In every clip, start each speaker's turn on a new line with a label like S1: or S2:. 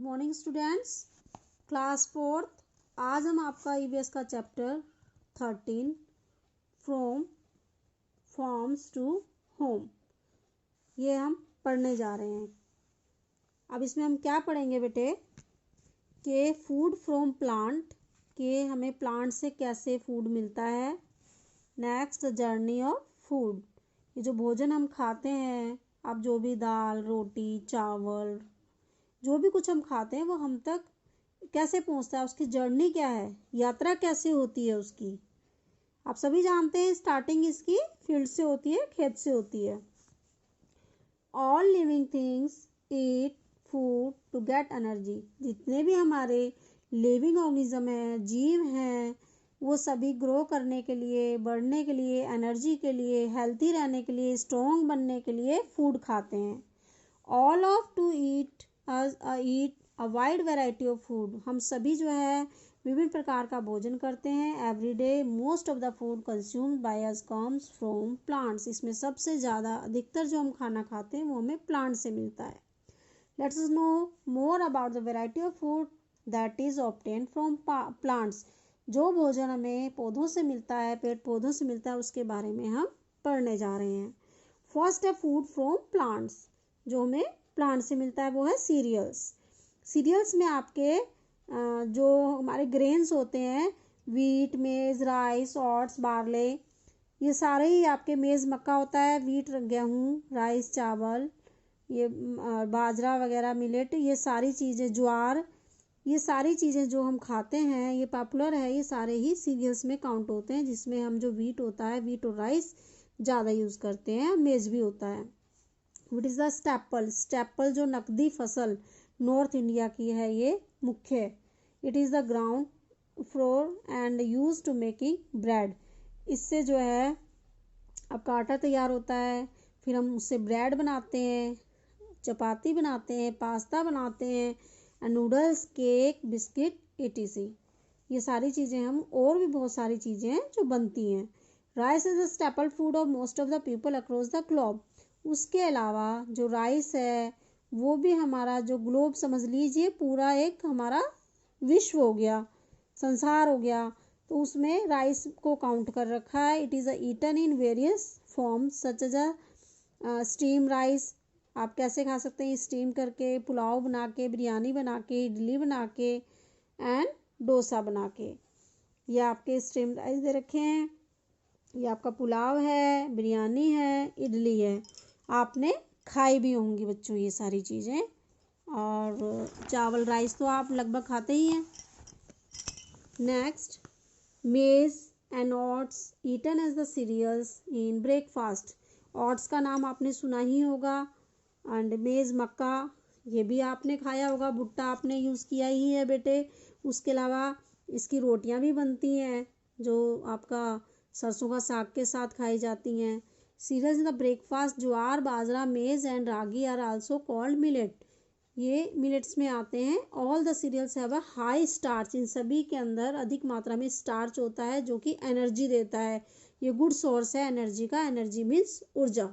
S1: Morning students, class fourth. आज हम आपका ईवीएस का chapter 13 from farms to home ये हम पढ़ने जा रहे हैं। अब इसमें हम क्या पढ़ेंगे बेटे कि फूड फ्रॉम प्लांट, के हमें प्लांट से कैसे फूड मिलता है। नेक्स्ट, जर्नी ऑफ फूड, ये जो भोजन हम खाते हैं, अब जो भी दाल रोटी चावल जो भी कुछ हम खाते हैं वो हम तक कैसे पहुंचता है, उसकी जर्नी क्या है, यात्रा कैसे होती है उसकी। आप सभी जानते हैं स्टार्टिंग इसकी फील्ड से होती है, खेत से होती है। All living things eat food to get energy, जितने भी हमारे लिविंग ऑर्गेनिज्म हैं, जीव हैं, वो सभी ग्रो करने के लिए, बढ़ने के लिए, एनर्जी के लिए, हेल्थी रहने के लिए, स्ट्रॉन्ग बनने के लिए फूड खाते हैं। All of to eat a wide variety of food, हम सभी जो है विभिन्न प्रकार का भोजन करते हैं। Every day most of the food consumed by us comes from plants, इसमें सबसे ज़्यादा अधिकतर जो हम खाना खाते हैं वो हमें प्लांट से मिलता है। Let's us know more about the variety of food that is obtained from plants, जो भोजन हमें पौधों से मिलता है, पेड़ पौधों से मिलता है, उसके बारे में हम पढ़ने जा रहे हैं। फर्स्ट है फूड फ्रॉम प्लांट्स, जो हमें प्लांट से मिलता है वो है सीरियल्स। सीरियल्स में आपके जो हमारे ग्रेन्स होते हैं, वीट मेज राइस ओट्स बार्ले, ये सारे ही आपके मेज़ मक्का होता है, वीट गेहूँ, राइस चावल, ये बाजरा वगैरह मिलेट, ये सारी चीज़ें ज्वार, ये सारी चीज़ें जो हम खाते हैं ये पॉपुलर है, ये सारे ही सीरियल्स में काउंट होते हैं, जिसमें हम जो वीट होता है, वीट और राइस ज़्यादा यूज़ करते हैं, मेज भी होता है। What is the staple, staple जो नकदी फसल नॉर्थ इंडिया की है ये मुख्य है। It is the ground flour and use to making bread, इससे जो है आपका आटा तैयार होता है, फिर हम उससे ब्रेड बनाते हैं, चपाती बनाते हैं, पास्ता बनाते हैं, नूडल्स, केक, बिस्किट etc। ये सारी चीज़ें हम और भी बहुत सारी चीज़ें हैं जो बनती हैं। Rice is the staple food of most of the people across the globe, उसके अलावा जो राइस है वो भी हमारा जो ग्लोब समझ लीजिए पूरा एक हमारा विश्व हो गया, संसार हो गया, तो उसमें राइस को काउंट कर रखा है। It is eaten in various forms such as a steam rice, आप कैसे खा सकते हैं, स्टीम करके, पुलाव बना के, बिरयानी बना के, इडली बना के एंड डोसा बना के। ये आपके स्टीम राइस दे रखे हैं, ये आपका पुलाव है, बिरयानी है, इडली है, आपने खाई भी होंगी बच्चों ये सारी चीज़ें। और चावल राइस तो आप लगभग खाते ही हैं। Next, maize and oats eaten as the cereals in breakfast, oats का नाम आपने सुना ही होगा, एंड मेज मक्का ये भी आपने खाया होगा, भुट्टा आपने यूज़ किया ही है बेटे। उसके अलावा इसकी रोटियां भी बनती हैं जो आपका सरसों का साग के साथ खाई जाती हैं। Cereals in the breakfast, jowar bajra maize and ragi are also called millet, ये मिलेट्स में आते हैं। All the cereals have a high starch, इन सभी के अंदर अधिक मात्रा में स्टार्च होता है जो कि एनर्जी देता है, ये गुड सोर्स है एनर्जी का। एनर्जी मीन्स ऊर्जा।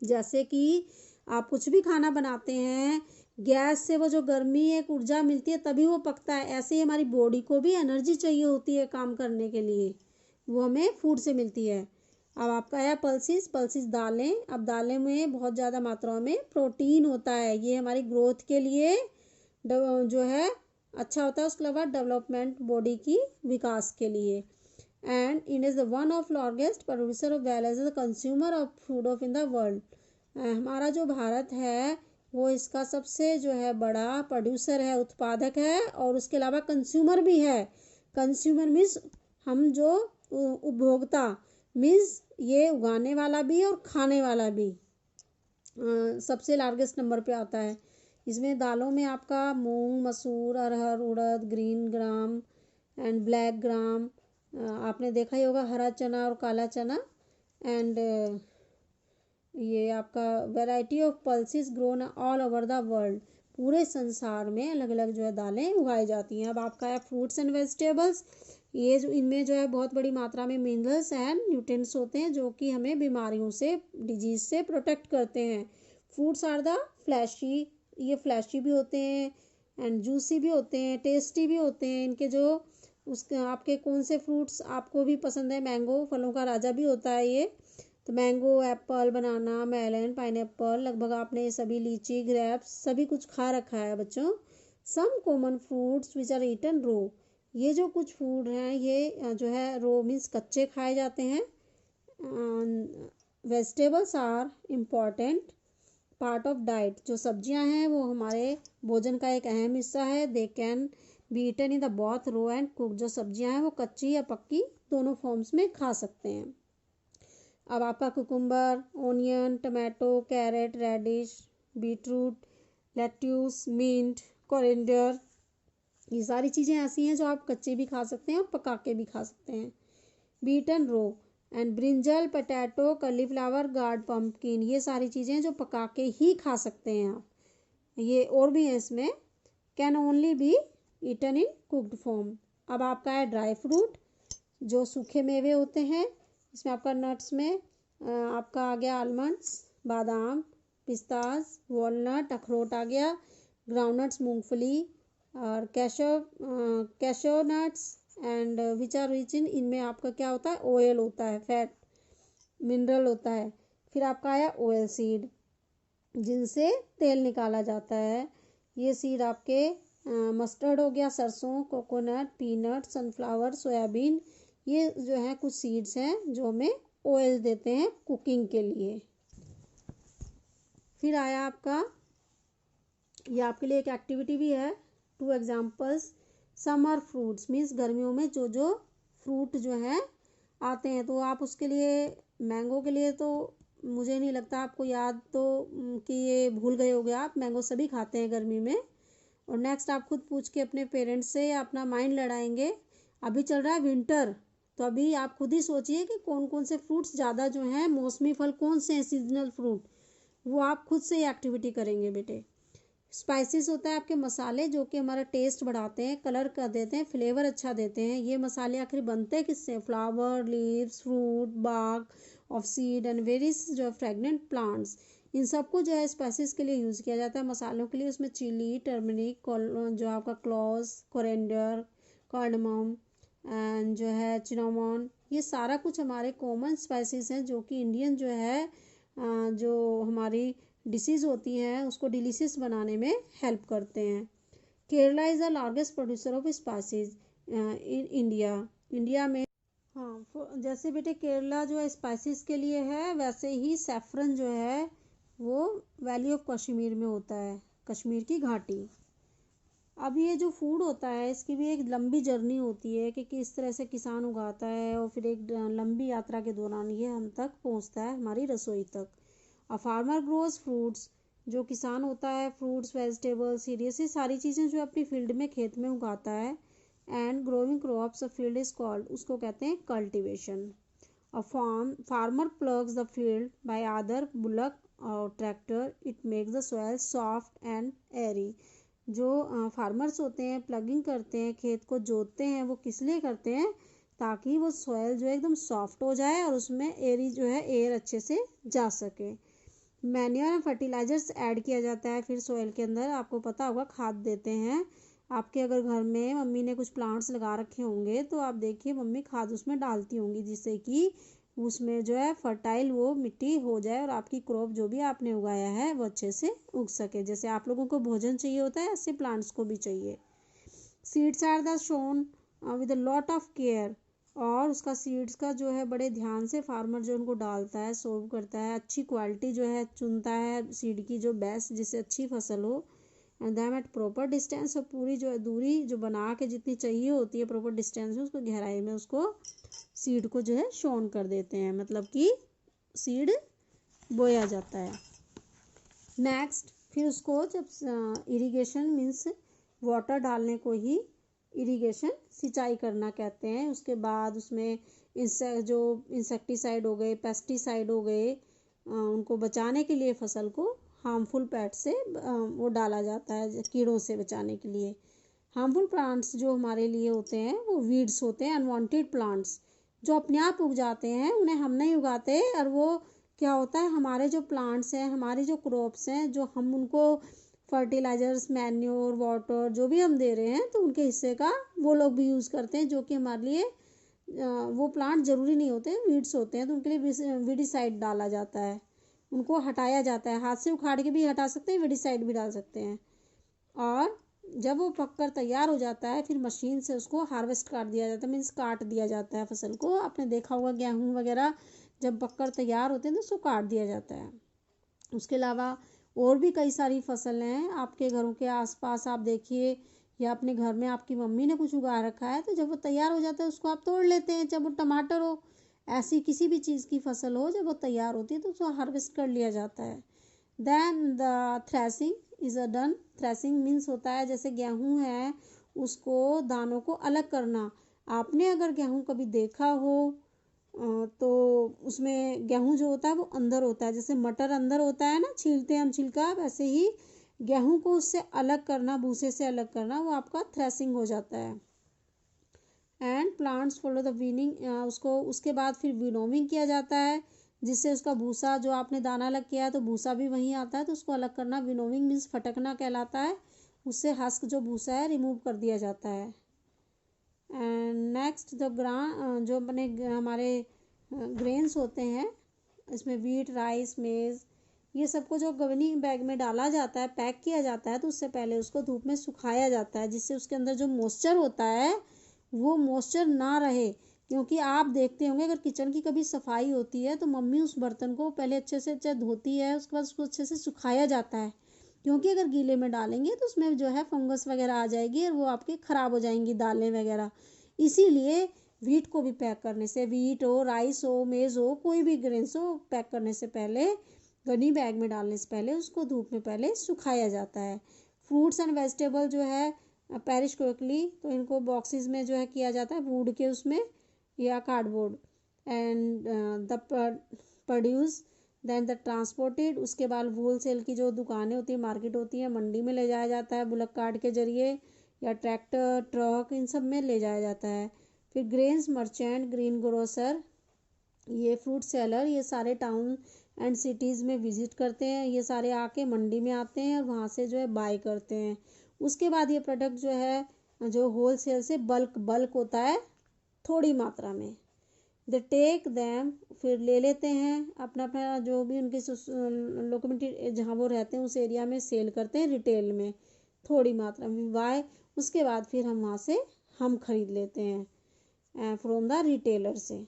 S1: जैसे कि आप कुछ भी खाना बनाते हैं, गैस से वो जो गर्मी एक ऊर्जा मिलती है तभी वो पकता है, ऐसे ही हमारी बॉडी को भी एनर्जी चाहिए होती है काम करने के लिए, वो हमें फूड से मिलती है। अब आपका है पल्सिस, पल्सिस दालें, अब दालें में बहुत ज़्यादा मात्रा में प्रोटीन होता है, ये हमारी ग्रोथ के लिए जो है अच्छा होता है, उसके अलावा डेवलपमेंट बॉडी की विकास के लिए। And it is the one of largest producer of well as the consumer of food of in the world, हमारा जो भारत है वो इसका सबसे जो है बड़ा प्रोड्यूसर है, उत्पादक है, और उसके अलावा कंज्यूमर भी है। कंज्यूमर मीन्स हम जो उपभोक्ता, मीन्स ये उगाने वाला भी और खाने वाला भी सबसे लार्जेस्ट नंबर पे आता है। इसमें दालों में आपका मूंग मसूर अरहर उड़द green gram and black gram, आपने देखा ही होगा हरा चना और काला चना, एंड ये आपका variety of pulses grown all over the world, पूरे संसार में अलग अलग जो है दालें उगाई जाती हैं। अब आपका है फ्रूट्स एंड वेजिटेबल्स, ये जो इनमें जो है बहुत बड़ी मात्रा में मिनरल्स एंड न्यूट्रिएंट्स होते हैं जो कि हमें बीमारियों से, डिजीज से प्रोटेक्ट करते हैं। फ्रूट्स आर द फ्लैशी, ये फ्लैशी भी होते हैं, एंड जूसी भी होते हैं, टेस्टी भी होते हैं। इनके जो उसके आपके कौन से फ्रूट्स आपको भी पसंद है, मैंगो फलों का राजा भी होता है ये। तो मैंगो, एप्पल, बनाना, मेलन, पाइनएप्पल, लगभग आपने सभी, लीची, ग्रेप्स, सभी कुछ खा रखा है बच्चों। Some common fruits which are eaten raw, ये जो कुछ फूड हैं ये जो है रो मीन्स कच्चे खाए जाते हैं। Vegetables are important part of diet, जो सब्जियां हैं वो हमारे भोजन का एक अहम हिस्सा है। They can be eaten in the both raw and cook, जो सब्जियां हैं वो कच्ची या पक्की दोनों फॉर्म्स में खा सकते हैं। अब आपका cucumber, onion, tomato, carrot, radish, beetroot, lettuce, mint, coriander, ये सारी चीज़ें ऐसी हैं जो आप कच्चे भी खा सकते हैं और पका के भी खा सकते हैं। Be eaten raw and brinjal, potato, cauliflower, gourd, pumpkin, ये सारी चीज़ें जो पका के ही खा सकते हैं आप। ये और भी है इसमें। Can only be eaten in cooked form. अब आपका है ड्राई फ्रूट, जो सूखे मेवे होते हैं। इसमें आपका नट्स में आपका आ गया आलमंड्स, बादाम, पिस्ताज, वॉलनट, अखरोट आ गया, ग्राउंडनट्स, मूंगफली, और cashew nuts and which are rich in, इनमें आपका क्या होता है, ऑयल होता है, फैट, मिनरल होता है। फिर आपका आया ऑयल सीड, जिनसे तेल निकाला जाता है। ये सीड आपके मस्टर्ड हो गया, सरसों, कोकोनट, पीनट, सनफ्लावर, सोयाबीन, ये जो है कुछ सीड्स हैं जो हमें ऑयल देते हैं कुकिंग के लिए। फिर आया आपका, ये आपके लिए एक एक्टिविटी भी है। 2 एग्जाम्पल्स। समर फ्रूट्स मीन्स गर्मियों में जो जो फ्रूट जो है आते हैं, तो आप उसके लिए मैंगो के लिए तो मुझे नहीं लगता आपको याद तो कि ये भूल गए होगे आप, मैंगो सभी खाते हैं गर्मी में। और नेक्स्ट आप खुद पूछ के अपने पेरेंट्स से अपना माइंड लड़ाएंगे। अभी चल रहा है विंटर, तो अभी आप खुद ही सोचिए कि कौन कौन से फ्रूट्स ज़्यादा जो हैं, मौसमी फल कौन से हैं, सीजनल फ्रूट, वो आप खुद से ही एक्टिविटी करेंगे बेटे। स्पाइसेस होता है आपके मसाले, जो कि हमारा टेस्ट बढ़ाते हैं, कलर कर देते हैं, फ्लेवर अच्छा देते हैं। ये मसाले आखिर बनते हैं किससे, flower, leaves, fruit, bark of seed and various जो फ्रेगनेंट प्लांट्स, इन सबको जो है स्पाइसेस के लिए यूज़ किया जाता है, मसालों के लिए। उसमें चिली, टर्मरिक, जो आपका क्लॉव्स, कोरिएंडर, कार्डमम एंड जो है चिनामन, ये सारा कुछ हमारे कॉमन स्पाइसेस हैं जो कि इंडियन जो है जो हमारी डिशेज़ होती हैं उसको डिलीशियस बनाने में हेल्प करते हैं। Kerala is the largest producer of spices in India. India में हाँ, जैसे बेटे केरला जो है स्पाइसेस के लिए है, वैसे ही सैफरन जो है वो वैली ऑफ कश्मीर में होता है, कश्मीर की घाटी। अब ये जो फूड होता है इसकी भी एक लंबी जर्नी होती है कि किस तरह से किसान उगाता है, और फिर एक लंबी यात्रा के दौरान ये हम तक पहुंचता है, हमारी रसोई तक। अ फार्मर ग्रोज फ्रूट्स, जो किसान होता है फ्रूट्स, वेजिटेबल्स, सीरियल्स, ये सारी चीज़ें जो अपनी फील्ड में खेत में उगाता है। And growing crops a field is called, उसको कहते हैं cultivation. A farmer ploughs the field by either bullock or tractor, it makes the soil soft and airy. जो फार्मर्स होते हैं प्लगिंग करते हैं, खेत को जोतते हैं, वो किस लिए करते हैं, ताकि वो सॉइल जो है एकदम सॉफ्ट हो जाए और उसमें एरी जो है एयर अच्छे से जा सके। मैन्योर एंड फर्टिलाइजर्स ऐड किया जाता है फिर सॉइल के अंदर, आपको पता होगा खाद देते हैं। आपके अगर घर में मम्मी ने कुछ प्लांट्स लगा रखे होंगे तो आप देखिए मम्मी खाद उसमें डालती होंगी, जिससे कि उसमें जो है फर्टाइल वो मिट्टी हो जाए और आपकी क्रॉप जो भी आपने उगाया है वो अच्छे से उग सके। जैसे आप लोगों को भोजन चाहिए होता है, ऐसे प्लांट्स को भी चाहिए। Seeds are the shown with a lot of care, और उसका सीड्स का जो है बड़े ध्यान से फार्मर जो उनको डालता है, सोव करता है, अच्छी क्वालिटी जो है चुनता है सीड की जो बेस्ट, जिससे अच्छी फसल हो। And them at proper distance, और पूरी जो है दूरी जो बना के जितनी चाहिए होती है प्रॉपर डिस्टेंस में, उसको गहराई में उसको सीड को जो है शोन कर देते हैं, मतलब कि सीड बोया जाता है। नेक्स्ट फिर उसको जब इरिगेशन मीन्स वाटर डालने को ही इरिगेशन सिंचाई करना कहते हैं। उसके बाद उसमें जो इंसेक्टिसाइड हो गए, पेस्टिसाइड हो गए, उनको बचाने के लिए फसल को हार्मफुल पेस्ट से वो डाला जाता है, कीड़ों से बचाने के लिए। हार्मफुल प्लांट्स जो हमारे लिए होते हैं वो वीड्स होते हैं, अनवांटेड प्लांट्स जो अपने आप उग जाते हैं, उन्हें हम नहीं उगाते। और वो क्या होता है, हमारे जो प्लांट्स हैं, हमारी जो क्रॉप्स हैं, जो हम उनको फर्टिलाइजर्स, मैन्योर, वाटर जो भी हम दे रहे हैं तो उनके हिस्से का वो लोग भी यूज़ करते हैं, जो कि हमारे लिए वो प्लांट ज़रूरी नहीं होते, वीड्स होते हैं, तो उनके लिए वीडिसाइड डाला जाता है, उनको हटाया जाता है। हाथ से उखाड़ के भी हटा सकते हैं, वीडिसाइड भी डाल सकते हैं। और जब वो पककर तैयार हो जाता है फिर मशीन से उसको हार्वेस्ट कर दिया जाता है, मीन्स काट दिया जाता है फसल को। आपने देखा होगा गेहूँ वगैरह जब पककर तैयार होते हैं तो उसको काट दिया जाता है। उसके अलावा और भी कई सारी फसलें हैं आपके घरों के आसपास, आप देखिए, या अपने घर में आपकी मम्मी ने कुछ उगा रखा है, तो जब वो तैयार हो जाता है उसको आप तोड़ लेते हैं। चाहे वो टमाटर हो, ऐसी किसी भी चीज़ की फसल हो, जब वो तैयार होती है तो उसको हार्वेस्ट कर लिया जाता है। Then the threshing is a done. Threshing means होता है जैसे गेहूँ है उसको दानों को अलग करना। आपने अगर गेहूँ कभी देखा हो तो उसमें गेहूँ जो होता है वो अंदर होता है, जैसे मटर अंदर होता है ना, छीलते हैं हम छिलका, वैसे ही गेहूँ को उससे अलग करना, भूसे से अलग करना, वो आपका थ्रेसिंग हो जाता है। And plants follow the weaning, उसको उसके बाद फिर विनोविंग किया जाता है, जिससे उसका भूसा जो आपने दाना अलग किया है तो भूसा भी वहीं आता है, तो उसको अलग करना विनोविंग मीन्स फटकना कहलाता है। उससे हस्क जो भूसा है रिमूव कर दिया जाता है। एंड नेक्स्ट द जो अपने हमारे ग्रेन्स होते हैं, इसमें वीट, राइस, मेज़, ये सबको जो गवर्निंग बैग में डाला जाता है, पैक किया जाता है, तो उससे पहले उसको धूप में सुखाया जाता है, जिससे उसके अंदर जो मॉइस्चर होता है वो मॉइस्चर ना रहे। क्योंकि आप देखते होंगे अगर किचन की कभी सफाई होती है तो मम्मी उस बर्तन को पहले अच्छे से धोती है, उसके बाद उसको अच्छे से सुखाया जाता है, क्योंकि अगर गीले में डालेंगे तो उसमें जो है फंगस वगैरह आ जाएगी और वो आपकी ख़राब हो जाएंगी दालें वगैरह। इसीलिए वीट को भी पैक करने से, वीट हो, राइस हो, मेज़ हो, कोई भी ग्रेन्स हो, पैक करने से पहले, गनी बैग में डालने से पहले उसको धूप में पहले सुखाया जाता है। फ्रूट्स एंड वेजिटेबल जो है पेरिश क्विकली, तो इनको बॉक्सेस में जो है किया जाता है, वुड के उसमें या cardboard. And the produce then the transported, उसके बाद होल सेल की जो दुकानें होती हैं, मार्केट होती है, मंडी में ले जाया जाता है बुलक कार्ट के जरिए या ट्रैक्टर, ट्रक, इन सब में ले जाया जाता है। फिर ग्रेन्स मर्चेंट, ग्रीन ग्रोसर, ये फ्रूट सेलर, ये सारे टाउन एंड सिटीज़ में विजिट करते हैं, ये सारे आके मंडी में आते हैं और वहाँ से जो है बाय करते हैं। उसके बाद ये प्रोडक्ट जो है जो होल सेल से बल्क होता है थोड़ी मात्रा में, दे टेक दैम, फिर ले लेते हैं अपना अपना जो भी उनकी लोकेलिटी जहाँ वो रहते हैं उस एरिया में सेल करते हैं रिटेल में थोड़ी मात्रा में, बाय, उसके बाद फिर हम वहाँ से हम खरीद लेते हैं फ्रॉम द रिटेलर से।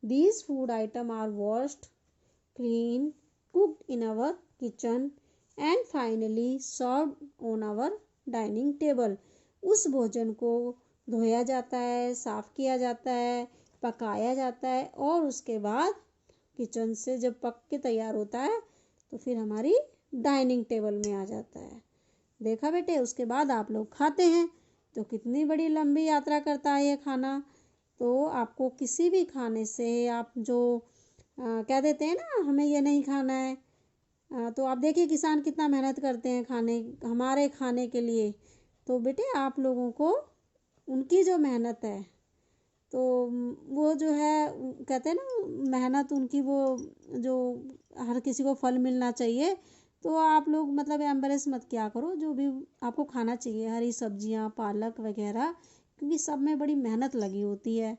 S1: These food items are washed, cleaned, cooked in our kitchen and finally served on our dining table. उस भोजन को धोया जाता है, साफ़ किया जाता है, पकाया जाता है और उसके बाद किचन से जब पक के तैयार होता है तो फिर हमारी डाइनिंग टेबल में आ जाता है। देखा बेटे, उसके बाद आप लोग खाते हैं। तो कितनी बड़ी लंबी यात्रा करता है ये खाना। तो आपको किसी भी खाने से आप जो कह देते हैं ना हमें ये नहीं खाना है, तो आप देखिए किसान कितना मेहनत करते हैं हमारे खाने के लिए। तो बेटे आप लोगों को उनकी जो मेहनत है तो वो जो है कहते हैं ना मेहनत उनकी, वो जो हर किसी को फल मिलना चाहिए। तो आप लोग मतलब एम्बरेस मत किया करो, जो भी आपको खाना चाहिए, हरी सब्जियां, पालक वगैरह, क्योंकि सब में बड़ी मेहनत लगी होती है।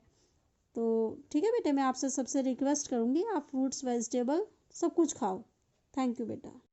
S1: तो ठीक है बेटे, मैं आपसे सबसे रिक्वेस्ट करूँगी आप फ्रूट्स वेजिटेबल सब कुछ खाओ। थैंक यू बेटा।